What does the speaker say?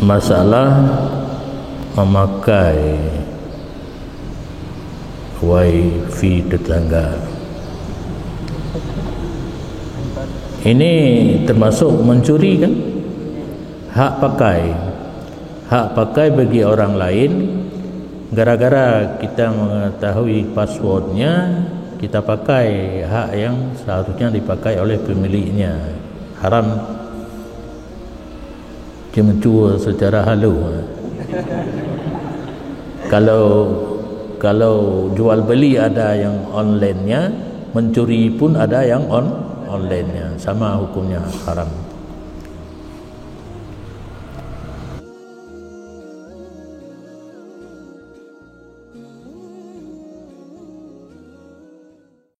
masalah memakai wifi tetangga ini termasuk mencuri kan? Hak pakai bagi orang lain, gara-gara kita mengetahui passwordnya, kita pakai hak yang seharusnya dipakai oleh pemiliknya. Haram dia mencuri secara halus. Kalau jual beli ada yang online-nya, mencuri pun ada yang online-nya, sama hukumnya haram.